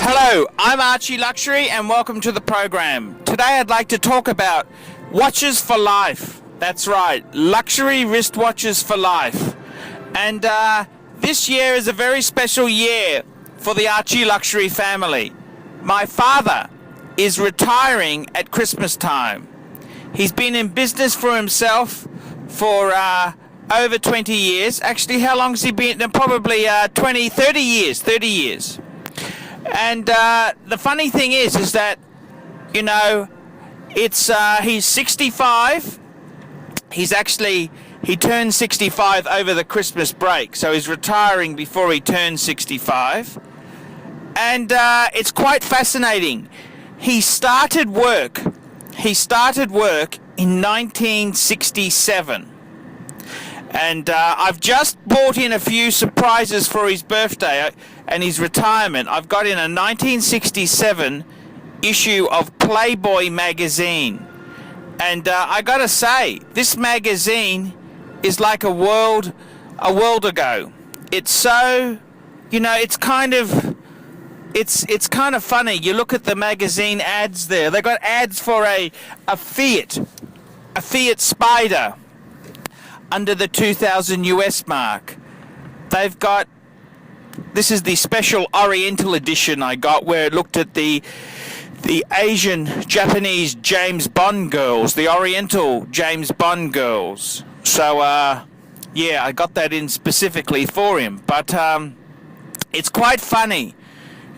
Hello, I'm Archie Luxury and welcome to the program. Today I'd like to talk about watches for life. That's right, luxury wristwatches for life. And this year is a very special year for the Archie Luxury family. My father is retiring at Christmas time. He's been in business for himself for over 20 years. Actually, how long has he been? Probably 30 years. And the funny thing is that, you know, it's he's 65. He turned 65 over the Christmas break, so he's retiring before he turns 65. And it's quite fascinating. He started work in 1967. And I've just bought in a few surprises for his birthday and his retirement. I've got in a 1967 issue of Playboy magazine. And I gotta say, this magazine is like a world ago. It's so, you know, it's kind of funny. You look at the magazine ads there. They got ads for a Fiat Spider under the 2,000 US mark. They've got, this is the special Oriental edition I got, where it looked at the Asian Japanese James Bond girls, the Oriental James Bond girls. So yeah, I got that in specifically for him. But it's quite funny.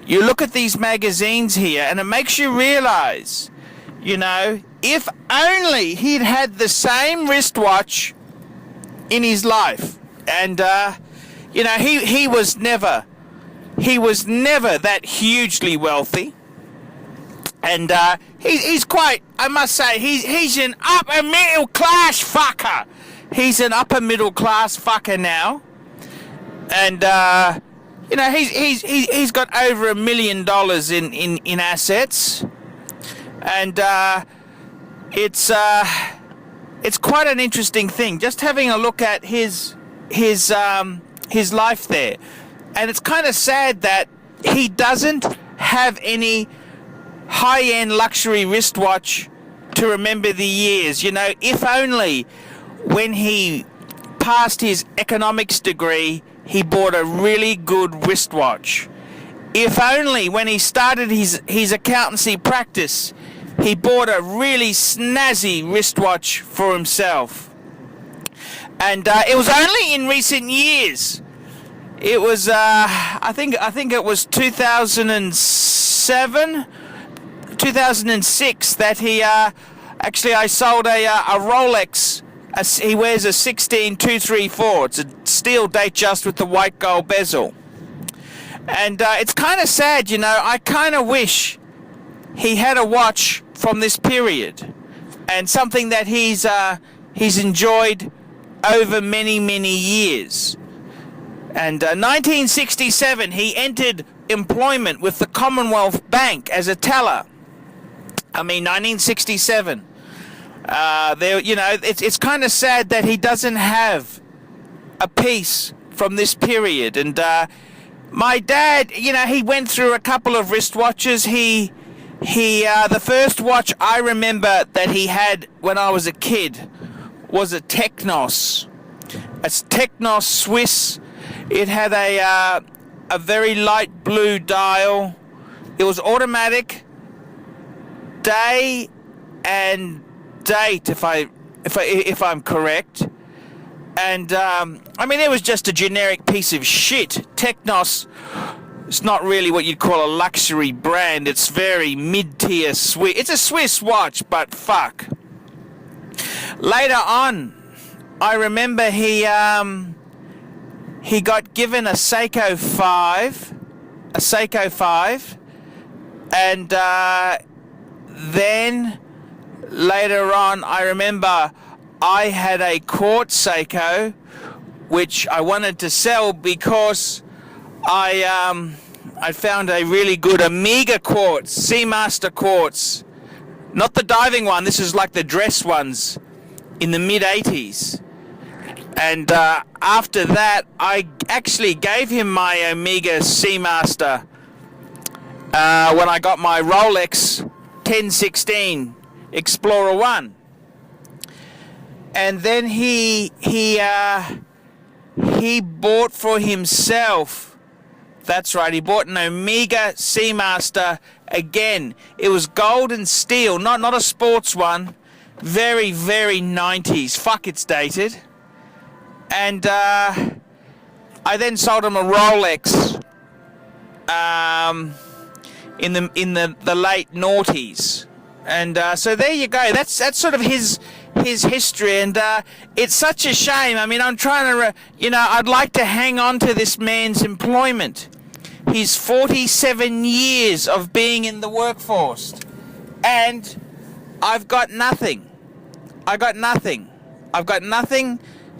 You look at these magazines here and it makes you realize, you know, if only he'd had the same wristwatch in his life. And you know, he was never that hugely wealthy. And he's quite, I must say, he's an upper middle class fucker. He's an upper middle class fucker now. And you know, he's got over $1 million in assets. And it's quite an interesting thing, just having a look at his life there. And it's kind of sad that he doesn't have any high-end luxury wristwatch to remember the years. You know, if only when he passed his economics degree, he bought a really good wristwatch. If only when he started his accountancy practice, he bought a really snazzy wristwatch for himself. And it was only in recent years. It was, I think it was 2007, 2006 that he, actually I sold a Rolex. He wears a 16234. It's a steel Datejust with the white gold bezel. And it's kind of sad, you know. I kind of wish he had a watch from this period, and something that he's enjoyed over many years. And 1967, he entered employment with the Commonwealth Bank as a teller. I mean, 1967. There, you know, it's kind of sad that he doesn't have a piece from this period. And my dad, you know, he went through a couple of wristwatches. The first watch I remember that he had when I was a kid was a Technos. A Technos Swiss. It had a very light blue dial. It was automatic, day and date, if I'm correct. And I mean, it was just a generic piece of shit. Technos, it's not really what you'd call a luxury brand. It's very mid-tier Swiss. It's a Swiss watch, but fuck. Later on, I remember he got given a Seiko 5, and then later on, I remember I had a quartz Seiko, which I wanted to sell because I found a really good Omega quartz, Seamaster quartz, not the diving one. This is like the dress ones in the mid-80s. And after that, I actually gave him my Omega Seamaster when I got my Rolex 1016 Explorer 1. And then he bought for himself, that's right, he bought an Omega Seamaster again. It was gold and steel, not a sports one. Very, very 90s. Fuck, it's dated. And I then sold him a Rolex in the late noughties. And so there you go. That's sort of his history, and it's such a shame. I mean, I'm trying to, I'd like to hang on to this man's employment. He's 47 years of being in the workforce, and I've got nothing. I've got nothing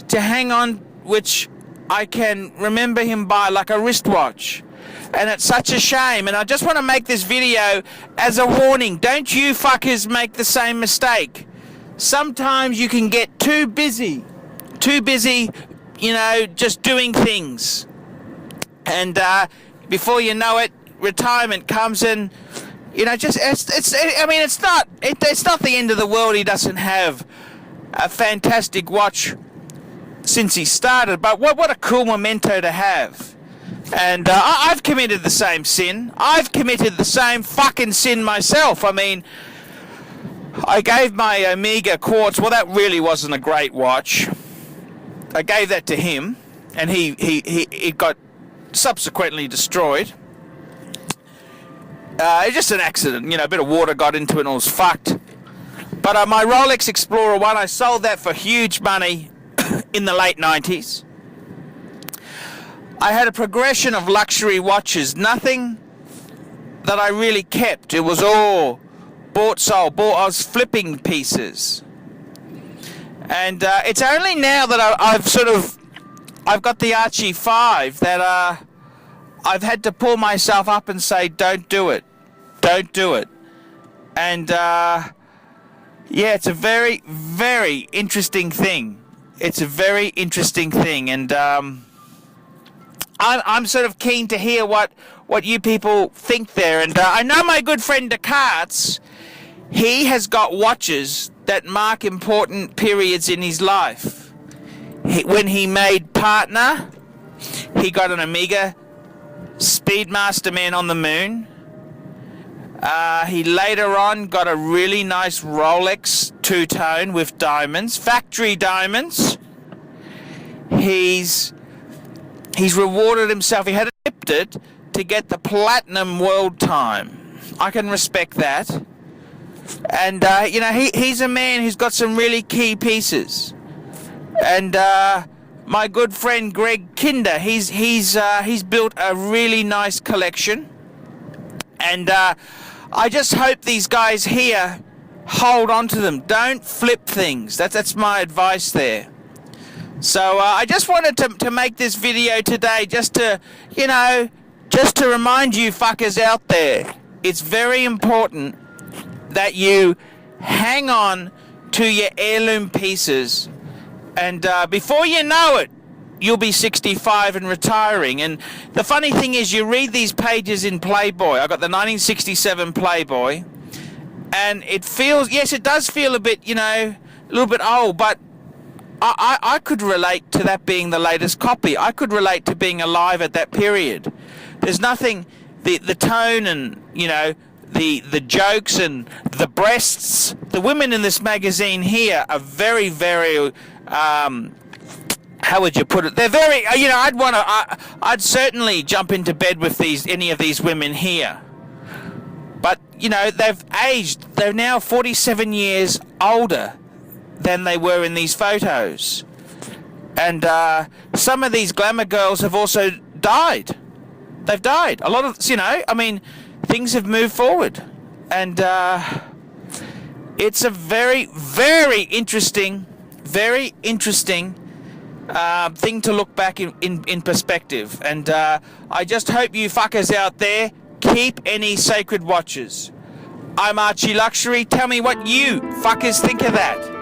to hang on, which I can remember him by, like a wristwatch. And it's such a shame, and I just want to make this video as a warning. Don't you fuckers make the same mistake. Sometimes you can get too busy, just doing things. And before you know it, retirement comes, and it's not the end of the world. He doesn't have a fantastic watch since he started, but what a cool memento to have. And I've committed the same sin. I've committed the same fucking sin myself. I mean, I gave my Omega Quartz, well, that really wasn't a great watch. I gave that to him, and it got subsequently destroyed. It's just an accident, a bit of water got into it and it was fucked. But my Rolex Explorer 1, I sold that for huge money in the late 90s. I had a progression of luxury watches, nothing that I really kept. It was all bought, sold, I was flipping pieces. And it's only now that I've got the Archie 5 that I've had to pull myself up and say, don't do it. And it's a very, very interesting thing. And I'm sort of keen to hear what you people think there. And I know my good friend Descartes, he has got watches that mark important periods in his life. When he made Partner, he got an Omega Speedmaster Man on the Moon. He later on got a really nice Rolex two-tone with diamonds, factory diamonds. He's rewarded himself. He had tipped it to get the platinum world time. I can respect that. And he's a man who's got some really key pieces. And my good friend Greg Kinder, he's built a really nice collection. And I just hope these guys here hold on to them. Don't flip things. That's my advice there. So I just wanted to make this video today just to remind you fuckers out there. It's very important that you hang on to your heirloom pieces. And before you know it, you'll be 65 and retiring. And the funny thing is, you read these pages in Playboy. I got the 1967 Playboy. And it does feel a bit, a little bit old, but I could relate to that being the latest copy. I could relate to being alive at that period. There's nothing, the tone and, the jokes and the breasts. The women in this magazine here are very, very, how would you put it? They're very, I'd certainly jump into bed with any of these women here. But, they've aged. They're now 47 years older than they were in these photos. And some of these glamour girls have also died. They've died. A lot of, things have moved forward. And it's a very, very interesting thing to look back in perspective. And I just hope you fuckers out there keep any sacred watches. I'm Archie Luxury. Tell me what you fuckers think of that.